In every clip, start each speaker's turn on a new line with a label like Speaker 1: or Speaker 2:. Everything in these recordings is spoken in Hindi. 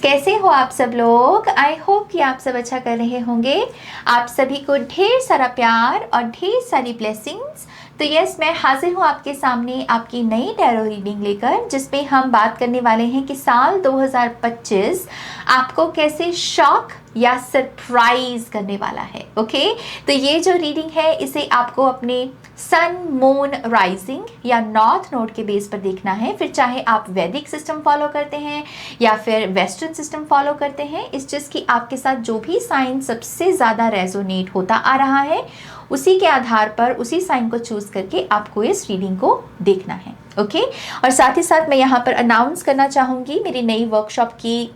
Speaker 1: कैसे हो आप सब लोग। आई होप कि आप सब अच्छा कर रहे होंगे। आप सभी को ढेर सारा प्यार और ढेर सारी ब्लेसिंग्स। तो यस, मैं हाजिर हूँ आपके सामने आपकी नई टैरो रीडिंग लेकर, जिसमें हम बात करने वाले हैं कि साल 2025 आपको कैसे शॉक या सरप्राइज करने वाला है। ओके, तो ये जो रीडिंग है इसे आपको अपने सन मून राइजिंग या नॉर्थ नोड के बेस पर देखना है। फिर चाहे आप वैदिक सिस्टम फॉलो करते हैं या फिर वेस्टर्न सिस्टम फॉलो करते हैं, इस चीज़ की आपके साथ जो भी साइन सबसे ज़्यादा रेजोनेट होता आ रहा है उसी के आधार पर उसी साइन को चूज करके आपको इस रीडिंग को देखना है। ओके, और साथ ही साथ मैं यहाँ पर अनाउंस करना चाहूँगी मेरी नई वर्कशॉप की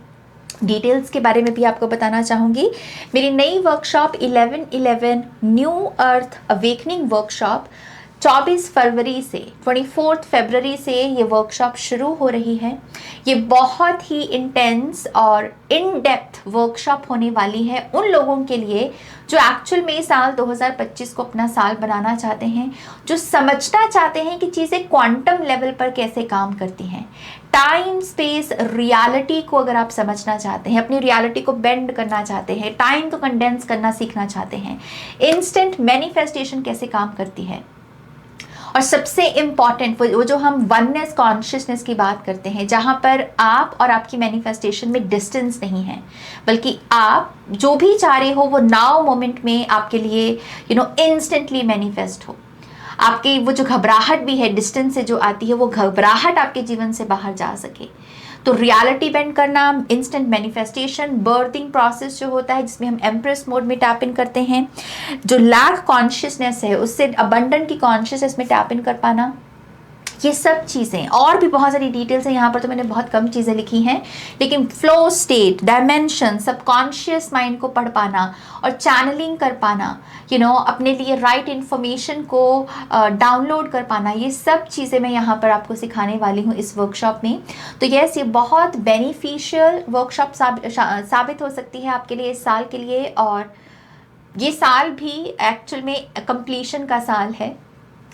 Speaker 1: डिटेल्स के बारे में भी आपको बताना चाहूँगी। मेरी नई वर्कशॉप 11/11 न्यू अर्थ अवेकनिंग वर्कशॉप 24 फरवरी से 24 फरवरी से ये वर्कशॉप शुरू हो रही है। ये बहुत ही इंटेंस और इन डेप्थ वर्कशॉप होने वाली है उन लोगों के लिए जो एक्चुअल में साल 2025 को अपना साल बनाना चाहते हैं, जो समझना चाहते हैं कि चीज़ें क्वांटम लेवल पर कैसे काम करती हैं। टाइम स्पेस रियलिटी को अगर आप समझना चाहते हैं, अपनी रियलिटी को बेंड करना चाहते हैं, टाइम को कंडेंस करना सीखना चाहते हैं, इंस्टेंट मैनिफेस्टेशन कैसे काम करती है, और सबसे इम्पॉर्टेंट वो जो हम वननेस कॉन्शियसनेस की बात करते हैं, जहाँ पर आप और आपकी मैनिफेस्टेशन में डिस्टेंस नहीं है, बल्कि आप जो भी चाह रहे हो वो नाउ मोमेंट में आपके लिए इंस्टेंटली मैनिफेस्ट हो। आपकी वो जो घबराहट भी है डिस्टेंस से जो आती है, वो घबराहट आपके जीवन से बाहर जा सके। तो रियलिटी बेंड करना, इंस्टेंट मैनिफेस्टेशन, बर्थिंग प्रोसेस जो होता है जिसमें हम एम्प्रेस मोड में टैप इन करते हैं, जो लैक कॉन्शियसनेस है उससे अबंडेंट की कॉन्शियसनेस में टैप इन कर पाना, ये सब चीज़ें और भी बहुत सारी डिटेल्स हैं। यहाँ पर तो मैंने बहुत कम चीज़ें लिखी हैं, लेकिन flow state, dimension, subconscious mind को पढ़ पाना और चैनलिंग कर पाना, अपने लिए राइट इन्फॉर्मेशन को डाउनलोड कर पाना, ये सब चीज़ें मैं यहाँ पर आपको सिखाने वाली हूँ इस वर्कशॉप में। तो यस, ये बहुत बेनिफिशियल वर्कशॉप साबित हो सकती है आपके लिए इस साल के लिए। और ये साल भी एक्चुअल में कंप्लीशन का साल है।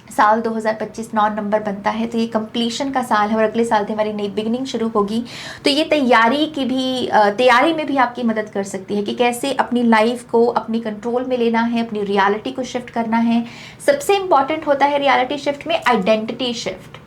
Speaker 1: साल 2025 9 नंबर बनता है, तो ये कंप्लीशन का साल है और अगले साल से हमारी नई बिगनिंग शुरू होगी। तो ये तैयारी में भी आपकी मदद कर सकती है कि कैसे अपनी लाइफ को अपनी कंट्रोल में लेना है, अपनी रियलिटी को शिफ्ट करना है। सबसे इम्पॉर्टेंट होता है रियलिटी शिफ्ट में आइडेंटिटी शिफ्ट,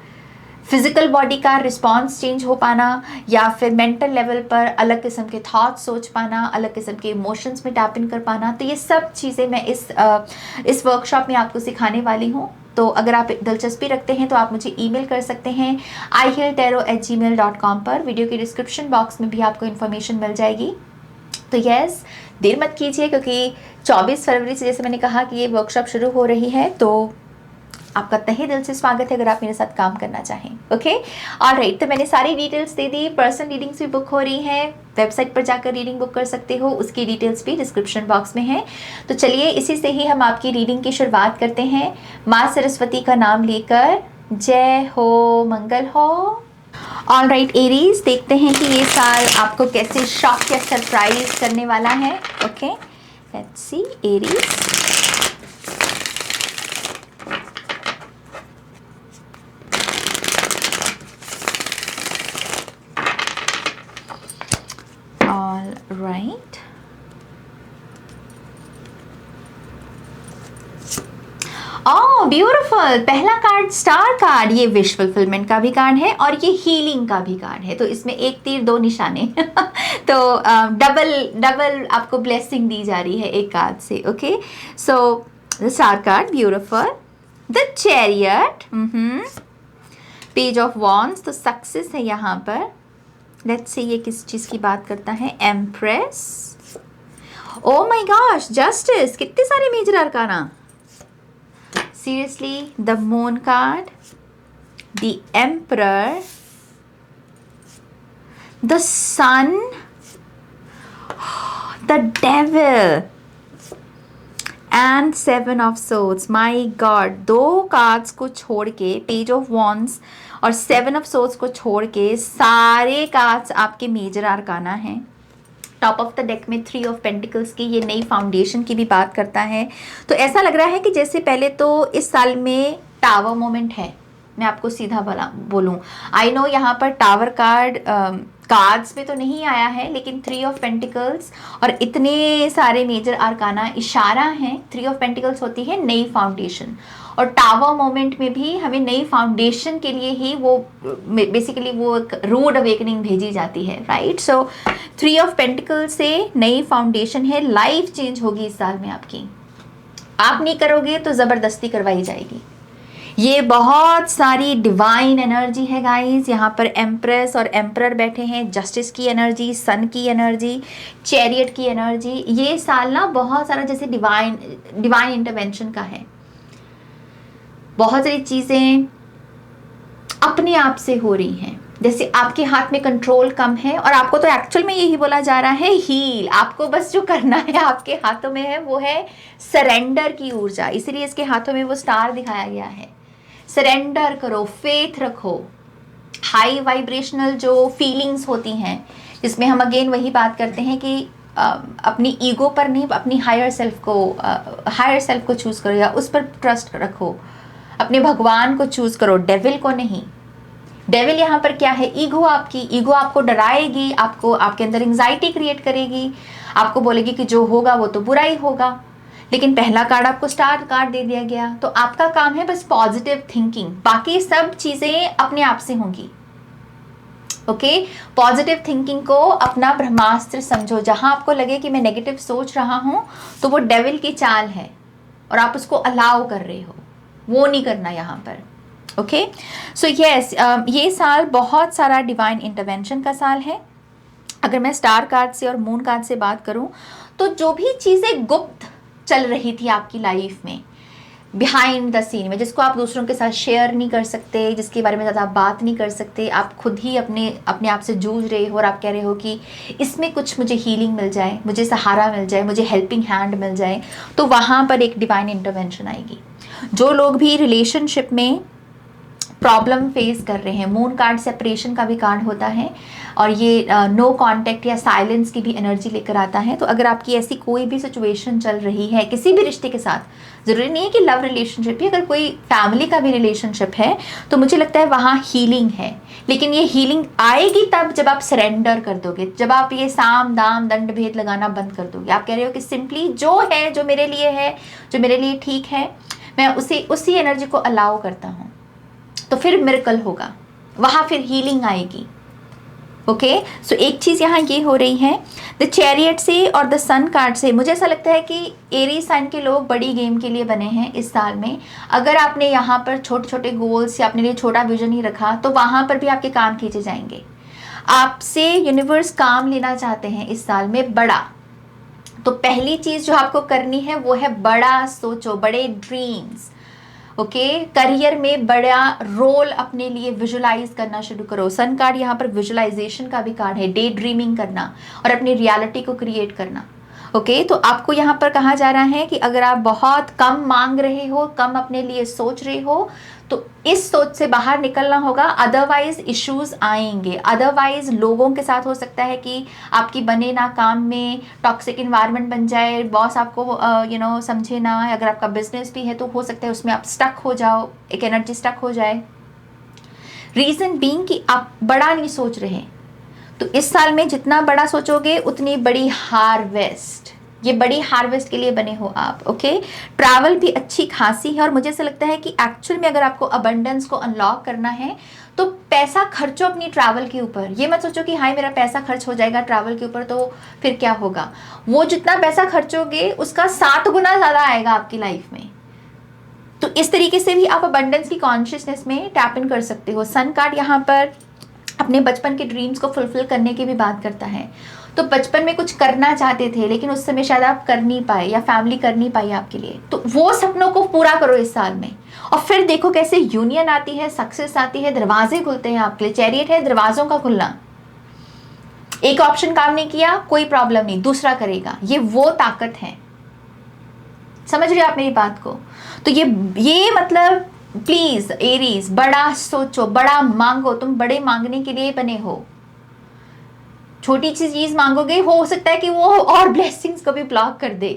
Speaker 1: फिजिकल बॉडी का रिस्पॉन्स चेंज हो पाना, या फिर मेंटल लेवल पर अलग किस्म के थॉट्स सोच पाना, अलग किस्म के इमोशंस में टैप इन कर पाना। तो ये सब चीज़ें मैं इस वर्कशॉप में आपको सिखाने वाली हूँ। तो अगर आप दिलचस्पी रखते हैं तो आप मुझे ईमेल कर सकते हैं ihealtarot@gmail.com पर। वीडियो के डिस्क्रिप्शन बॉक्स में भी आपको इन्फॉर्मेशन मिल जाएगी। तो यस, देर मत कीजिए, क्योंकि 24 फरवरी से जैसे मैंने कहा कि ये वर्कशॉप शुरू हो रही है, तो आपका तहे दिल से स्वागत है अगर आप मेरे साथ काम करना चाहें। ओके, ऑलराइट, तो मैंने सारी डिटेल्स दे दी। पर्सनल रीडिंग्स भी बुक हो रही हैं, वेबसाइट पर जाकर रीडिंग बुक कर सकते हो, उसकी डिटेल्स भी डिस्क्रिप्शन बॉक्स में है। तो चलिए इसी से ही हम आपकी रीडिंग की शुरुआत करते हैं, माँ सरस्वती का नाम लेकर। जय हो, मंगल हो। ऑलराइट एरीज, देखते हैं कि ये साल आपको कैसे शॉक या सरप्राइज करने वाला है। Okay, let's see Aries. Right, oh beautiful. पहला कार्ड स्टार कार्ड, ये विश फुलफिलमेंट का भी कार्ड है और ये हीलिंग का भी कार्ड है। तो इसमें एक तीर दो निशाने तो डबल आपको ब्लेसिंग दी जा रही है एक कार्ड से। Okay, so the star card beautiful, the chariot, page of wands, तो सक्सेस है यहाँ पर। लेट्स सी ये किस चीज़ की बात करता है। Empress, oh my gosh, justice, कितने सारे major arcana. Seriously, the moon card, the emperor, the sun, the devil and 7 of swords. My god, दो कार्ड्स को छोड़ के, पेज ऑफ वॉन्ड्स और 7 ऑफ सोर्ड्स को छोड़ के सारे कार्ड्स आपके मेजर आर्काना हैं। टॉप ऑफ द डेक में 3 ऑफ पेंटिकल्स की ये नई फाउंडेशन की भी बात करता है। तो ऐसा लग रहा है कि जैसे पहले तो इस साल में टावर मोमेंट है, मैं आपको सीधा बोलूँ। आई नो यहाँ पर टावर कार्ड कार्ड्स में तो नहीं आया है, लेकिन 3 ऑफ पेंटिकल्स और इतने सारे मेजर आर्काना इशारा है। 3 ऑफ पेंटिकल्स होती है नई फाउंडेशन, और टावर मोमेंट में भी हमें नई फाउंडेशन के लिए ही वो बेसिकली वो एक रूड अवेकनिंग भेजी जाती है, राइट। सो 3 ऑफ पेंटिकल्स से नई फाउंडेशन है, लाइफ चेंज होगी इस साल में आपकी। आप नहीं करोगे तो ज़बरदस्ती करवाई जाएगी। ये बहुत सारी डिवाइन एनर्जी है गाइस। यहाँ पर एम्प्रेस और एम्परर बैठे हैं, जस्टिस की एनर्जी, सन की एनर्जी, चैरियट की एनर्जी। ये साल ना बहुत सारा जैसे डिवाइन इंटरवेंशन का है। बहुत सारी चीज़ें अपने आप से हो रही हैं, जैसे आपके हाथ में कंट्रोल कम है, और आपको तो एक्चुअल में यही बोला जा रहा है हील। आपको बस जो करना है आपके हाथों में है वो है सरेंडर की ऊर्जा, इसीलिए इसके हाथों में वो स्टार दिखाया गया है। सरेंडर करो, फेथ रखो, हाई वाइब्रेशनल जो फीलिंग्स होती हैं, जिसमें हम अगेन वही बात करते हैं कि अपनी ईगो पर नहीं, अपनी हायर सेल्फ को चूज़ करो, या उस पर ट्रस्ट रखो, अपने भगवान को चूज़ करो, डेविल को नहीं। डेविल यहाँ पर क्या है? ईगो। आपकी ईगो आपको डराएगी, आपको आपके अंदर एंजाइटी क्रिएट करेगी, आपको बोलेगी कि जो होगा वो तो बुरा ही होगा। लेकिन पहला कार्ड आपको स्टार कार्ड दे दिया गया, तो आपका काम है बस पॉजिटिव थिंकिंग, बाकी सब चीज़ें अपने आप से होंगी। ओके, पॉजिटिव थिंकिंग को अपना ब्रह्मास्त्र समझो। जहां आपको लगे कि मैं नेगेटिव सोच रहा हूं, तो वो डेविल की चाल है और आप उसको अलाउ कर रहे हो, वो नहीं करना यहाँ पर। ओके, सो यस, ये साल बहुत सारा डिवाइन इंटरवेंशन का साल है। अगर मैं स्टार कार्ड से और मून कार्ड से बात करूं, तो जो भी चीज़ें गुप्त चल रही थी आपकी लाइफ में, बिहाइंड द सीन में, जिसको आप दूसरों के साथ शेयर नहीं कर सकते, जिसके बारे में ज़्यादा आप बात नहीं कर सकते, आप खुद ही अपने आप से जूझ रहे हो और आप कह रहे हो कि इसमें कुछ मुझे हीलिंग मिल जाए, मुझे सहारा मिल जाए, मुझे हेल्पिंग हैंड मिल जाए, तो वहाँ पर एक डिवाइन इंटरवेंशन आएगी। जो लोग भी रिलेशनशिप में प्रॉब्लम फेस कर रहे हैं, मून कार्ड सेपरेशन का भी कार्ड होता है, और ये नो कांटेक्ट या साइलेंस की भी एनर्जी लेकर आता है। तो अगर आपकी ऐसी कोई भी सिचुएशन चल रही है किसी भी रिश्ते के साथ, ज़रूरी नहीं है कि लव रिलेशनशिप ही, अगर कोई फैमिली का भी रिलेशनशिप है, तो मुझे लगता है वहाँ हीलिंग है। लेकिन ये हीलिंग आएगी तब जब आप सरेंडर कर दोगे, जब आप ये साम दाम दंड भेद लगाना बंद कर दोगे। आप कह रहे हो कि सिंपली जो है, जो मेरे लिए है, जो मेरे लिए ठीक है, मैं उसी एनर्जी को अलाउ करता हूँ, तो फिर मिरेकल होगा, वहाँ फिर हीलिंग आएगी। ओके, सो एक चीज़ यहाँ ये हो रही है, द चैरियट से और द सन कार्ड से मुझे ऐसा लगता है कि एरीज साइन के लोग बड़ी गेम के लिए बने हैं इस साल में। अगर आपने यहाँ पर छोटे छोटे गोल्स या अपने लिए छोटा विजन ही रखा, तो वहाँ पर भी आपके काम खींचे जाएंगे। आपसे यूनिवर्स काम लेना चाहते हैं इस साल में बड़ा। तो पहली चीज़ जो आपको करनी है वो है बड़ा सोचो, बड़े ड्रीम्स। ओके, करियर में बड़ा रोल अपने लिए विजुलाइज करना शुरू करो। सन कार्ड यहाँ पर विजुलाइजेशन का भी कार्ड है, डे ड्रीमिंग करना और अपनी रियलिटी को क्रिएट करना। ओके, तो आपको यहाँ पर कहा जा रहा है कि अगर आप बहुत कम मांग रहे हो, कम अपने लिए सोच रहे हो, तो इस सोच से बाहर निकलना होगा, अदरवाइज इश्यूज आएंगे। अदरवाइज लोगों के साथ हो सकता है कि आपकी बने ना काम में टॉक्सिक इन्वायरमेंट बन जाए, बॉस आपको समझे ना। अगर आपका बिजनेस भी है तो हो सकता है उसमें आप स्टक हो जाओ, एक एनर्जी स्टक हो जाए। रीज़न बीइंग कि आप बड़ा नहीं सोच रहे। तो इस साल में जितना बड़ा सोचोगे उतनी बड़ी हार्वेस्ट, ये बड़ी हार्वेस्ट के लिए बने हो आप। ओके, ट्रैवल भी अच्छी खासी है, और मुझे ऐसा लगता है कि एक्चुअल में अगर आपको अबंडेंस को अनलॉक करना है तो पैसा खर्चो अपनी ट्रैवल के ऊपर। ये मत सोचो कि हाय मेरा पैसा खर्च हो जाएगा ट्रैवल के ऊपर तो फिर क्या होगा। वो जितना पैसा खर्चोगे उसका 7 गुना ज़्यादा आएगा आपकी लाइफ में। तो इस तरीके से भी आप अबंडेंस की कॉन्शियसनेस में टैप इन कर सकते हो। सन कार्ड यहाँ पर अपने बचपन के ड्रीम्स को फुलफिल करने की भी बात करता है। तो बचपन में कुछ करना चाहते थे लेकिन उस समय शायद आप कर नहीं पाए या फैमिली कर नहीं पाई आपके लिए, तो वो सपनों को पूरा करो इस साल में। और फिर देखो कैसे यूनियन आती है, सक्सेस आती है, दरवाजे खुलते हैं आपके लिए। चैरियट है दरवाजों का खुलना। एक ऑप्शन काम नहीं किया, कोई प्रॉब्लम नहीं, दूसरा करेगा। ये वो ताकत है। समझ रहे हो आप मेरी बात को? तो ये मतलब प्लीज एरीज, बड़ा सोचो, बड़ा मांगो। तुम बड़े मांगने के लिए बने हो। छोटी सी चीज मांगोगे, हो सकता है कि वो और ब्लेसिंग्स को भी ब्लॉक कर दे।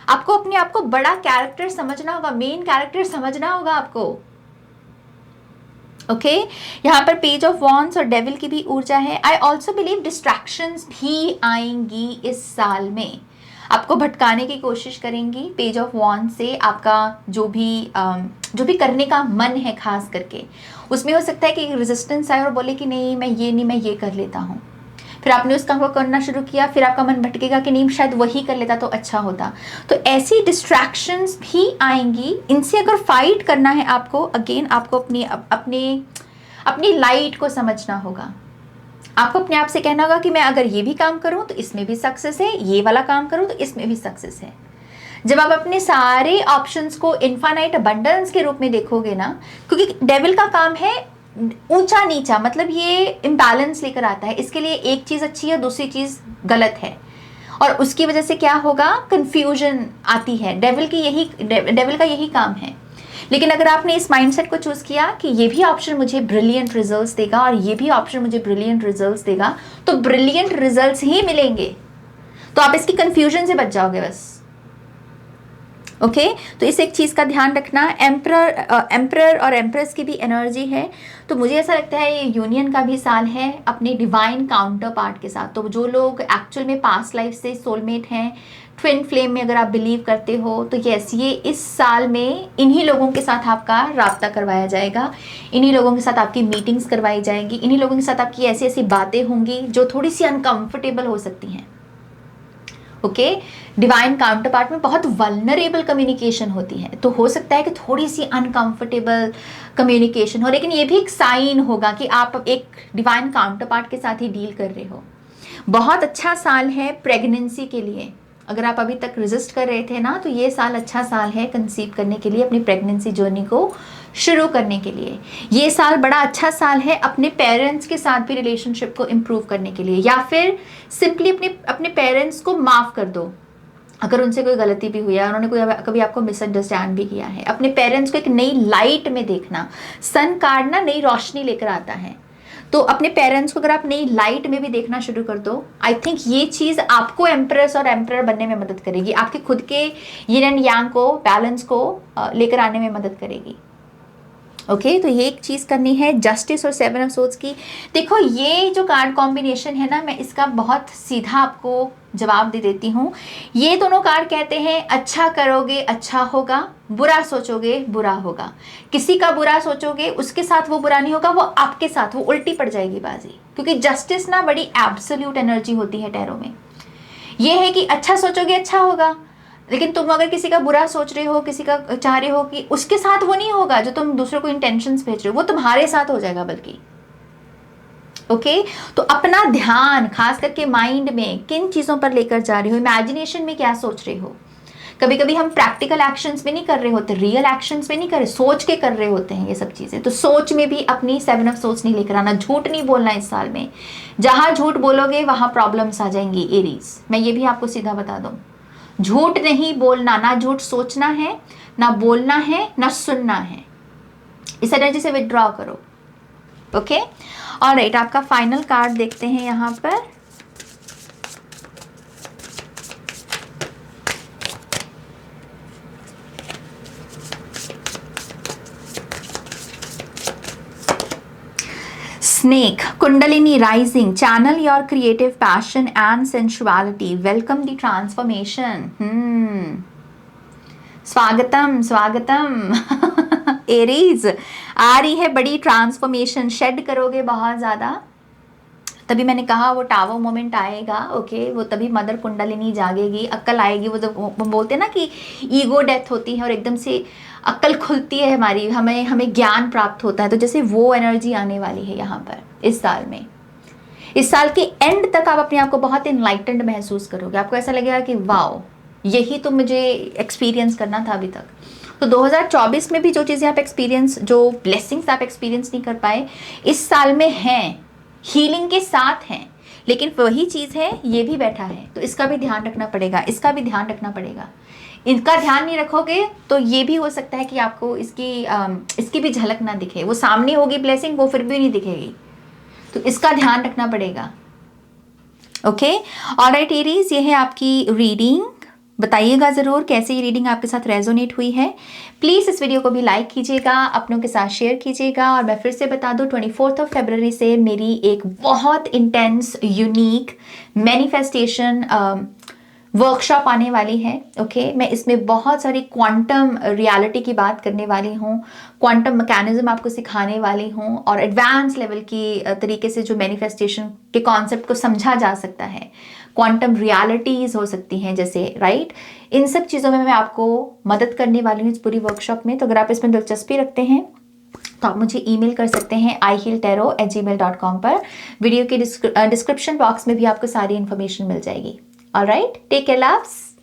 Speaker 1: आपको अपने आप को बड़ा कैरेक्टर समझना होगा, मेन कैरेक्टर समझना होगा आपको। ओके यहाँ पर पेज ऑफ वॉन्ड्स और डेविल की भी ऊर्जा है। आई ऑल्सो बिलीव डिस्ट्रैक्शंस भी आएंगी इस साल में, आपको भटकाने की कोशिश करेंगी। पेज ऑफ वॉन्ड से आपका जो भी करने का मन है खास करके, उसमें हो सकता है कि रेजिस्टेंस आए और बोले कि नहीं मैं ये कर लेता हूँ। फिर आपने उस काम को करना शुरू किया, फिर आपका मन भटकेगा कि नहीं शायद वही कर लेता तो अच्छा होता। तो ऐसी डिस्ट्रैक्शंस भी आएंगी, इनसे अगर फाइट करना है आपको, अगेन आपको अपनी लाइट को समझना होगा। आपको अपने आप से कहना होगा कि मैं अगर ये भी काम करूं तो इसमें भी सक्सेस है, ये वाला काम करूं तो इसमें भी सक्सेस है। जब आप अपने सारे ऑप्शंस को इनफाइनाइट अबंडेंस के रूप में देखोगे ना, क्योंकि डेविल का काम है ऊंचा नीचा, मतलब ये इम्बैलेंस लेकर आता है। इसके लिए एक चीज़ अच्छी है, दूसरी चीज़ गलत है, और उसकी वजह से क्या होगा, कंफ्यूजन आती है। डेविल का यही काम है। लेकिन अगर आपने इस माइंडसेट को चूज किया कि ये भी ऑप्शन मुझे ब्रिलियंट रिजल्ट्स देगा और ये भी ऑप्शन मुझे ब्रिलियंट रिजल्ट्स देगा, तो ब्रिलियंट रिजल्ट्स ही मिलेंगे। तो आप इसकी कंफ्यूजन से बच जाओगे बस। ओके तो इस एक चीज़ का ध्यान रखना। एम्परर और एम्प्रेस की भी एनर्जी है, तो मुझे ऐसा लगता है ये यूनियन का भी साल है अपने डिवाइन काउंटर पार्ट के साथ। तो जो लोग एक्चुअल में पास्ट लाइफ से सोलमेट हैं, ट्विन फ्लेम में अगर आप बिलीव करते हो, तो यस, ये इस साल में इन्हीं लोगों के साथ आपका राब्ता करवाया जाएगा, इन्हीं लोगों के साथ आपकी मीटिंग्स करवाई जाएगी, इन्हीं लोगों के साथ आपकी ऐसी ऐसी बातें होंगी जो थोड़ी सी अनकंफर्टेबल हो सकती हैं। ओके डिवाइन काउंटर पार्ट में बहुत वल्नरेबल कम्युनिकेशन होती है, तो हो सकता है कि थोड़ी सी अनकंफर्टेबल कम्युनिकेशन हो, लेकिन ये भी एक साइन होगा कि आप एक डिवाइन काउंटर पार्ट के साथ ही डील कर रहे हो। बहुत अच्छा साल है प्रेगनेंसी के लिए। अगर आप अभी तक रेजिस्ट कर रहे थे ना, तो ये साल अच्छा साल है कंसीव करने के लिए, अपनी प्रेगनेंसी जर्नी को शुरू करने के लिए। ये साल बड़ा अच्छा साल है अपने पेरेंट्स के साथ भी रिलेशनशिप को इम्प्रूव करने के लिए, या फिर सिंपली अपने पेरेंट्स को माफ़ कर दो अगर उनसे कोई गलती भी हुई है, उन्होंने कभी आपको मिसअंडरस्टैंड भी किया है। अपने पेरेंट्स को एक नई लाइट में देखना। सन कार्ड ना नई रोशनी लेकर आता है, तो अपने पेरेंट्स को अगर आप नई लाइट में भी देखना शुरू कर दो, आई थिंक ये चीज़ आपको एम्प्रेस और एम्परर बनने में मदद करेगी, आपके खुद के यिन एंड यांग को, बैलेंस को लेकर आने में मदद करेगी। ओके तो ये एक चीज़ करनी है। जस्टिस और सेवन ऑफ सोर्ड्स की, देखो ये जो कार्ड कॉम्बिनेशन है ना, मैं इसका बहुत सीधा आपको जवाब दे देती हूँ। ये दोनों कार्ड कहते हैं अच्छा करोगे अच्छा होगा, बुरा सोचोगे बुरा होगा। किसी का बुरा सोचोगे उसके साथ वो बुरा नहीं होगा, वो आपके साथ, वो उल्टी पड़ जाएगी बाजी। क्योंकि जस्टिस ना बड़ी एब्सोल्यूट एनर्जी होती है टैरो में। ये है कि अच्छा सोचोगे अच्छा होगा, लेकिन तुम अगर किसी का बुरा सोच रहे हो, किसी का चाह रहे हो, कि उसके साथ वो नहीं होगा जो तुम दूसरों को इंटेंशंस भेज रहे हो, वो तुम्हारे साथ हो जाएगा बल्कि। ओके तो अपना ध्यान खास करके माइंड में किन चीज़ों पर लेकर जा रहे हो, इमेजिनेशन में क्या सोच रहे हो। कभी कभी हम प्रैक्टिकल एक्शंस में नहीं कर रहे होते, रियल एक्शंस में नहीं कर रहे, सोच के कर रहे होते हैं ये सब चीज़ें। तो सोच में भी अपनी सेवन ऑफ सोर्ड्स नहीं लेकर आना। झूठ नहीं बोलना इस साल में, जहां झूठ बोलोगे वहां प्रॉब्लम्स आ जाएंगी एरीज। मैं ये भी आपको सीधा बता दूं, झूठ नहीं बोलना, ना झूठ सोचना है, ना बोलना है, ना सुनना है। इस एनर्जी से विथड्रॉ करो। ओके ऑलराइट, आपका फाइनल कार्ड देखते हैं यहाँ पर। Snake, Kundalini rising, channel your creative passion and sensuality. Welcome the transformation. स्वागतम स्वागतम। एरीज आ रही है बड़ी ट्रांसफॉर्मेशन, शेड करोगे बहुत ज़्यादा। तभी मैंने कहा वो टावर मोमेंट आएगा। ओके वो तभी मदर कुंडलिनी जागेगी, अक्ल आएगी। वो जब बोलते हैं ना कि ईगो डेथ होती है और एकदम से अक्ल खुलती है हमारी, हमें ज्ञान प्राप्त होता है, तो जैसे वो एनर्जी आने वाली है यहाँ पर इस साल में। इस साल के एंड तक आप अपने आप को बहुत इनलाइटेंड महसूस करोगे। आपको ऐसा लगेगा कि वाओ यही तो मुझे एक्सपीरियंस करना था अभी तक। तो 2024 में भी जो चीज़ें आप एक्सपीरियंस, जो ब्लेसिंग्स आप एक्सपीरियंस नहीं कर पाए, इस साल में हैं, हीलिंग के साथ हैं। लेकिन वही चीज़ है, ये भी बैठा है, तो इसका भी ध्यान रखना पड़ेगा, इसका भी ध्यान रखना पड़ेगा। इनका ध्यान नहीं रखोगे तो ये भी हो सकता है कि आपको इसकी भी झलक ना दिखे। वो सामने होगी ब्लेसिंग, वो फिर भी नहीं दिखेगी, तो इसका ध्यान रखना पड़ेगा। ओके ऑलराइट एरीज, ये है आपकी रीडिंग बताइएगा ज़रूर कैसे ये रीडिंग आपके साथ रेजोनेट हुई है। प्लीज़ इस वीडियो को भी लाइक कीजिएगा, अपनों के साथ शेयर कीजिएगा। और मैं फिर से बता दूं 24 फरवरी से मेरी एक बहुत इंटेंस यूनिक मैनिफेस्टेशन वर्कशॉप आने वाली है। ओके, मैं इसमें बहुत सारी क्वांटम रियलिटी की बात करने वाली हूँ, क्वांटम मैकेनिज्म आपको सिखाने वाली हूँ, और एडवांस लेवल की तरीके से जो मैनिफेस्टेशन के कॉन्सेप्ट को समझा जा सकता है, क्वांटम रियलिटीज़ हो सकती हैं जैसे, राइट, इन सब चीज़ों में मैं आपको मदद करने वाली हूँ इस पूरी वर्कशॉप में। तो अगर आप इसमें दिलचस्पी रखते हैं तो आप मुझे ईमेल कर सकते हैं ihealtarot@gmail.com पर। वीडियो के डिस्क्रिप्शन बॉक्स में भी आपको सारी इन्फॉर्मेशन मिल जाएगी। Alright, take care, loves.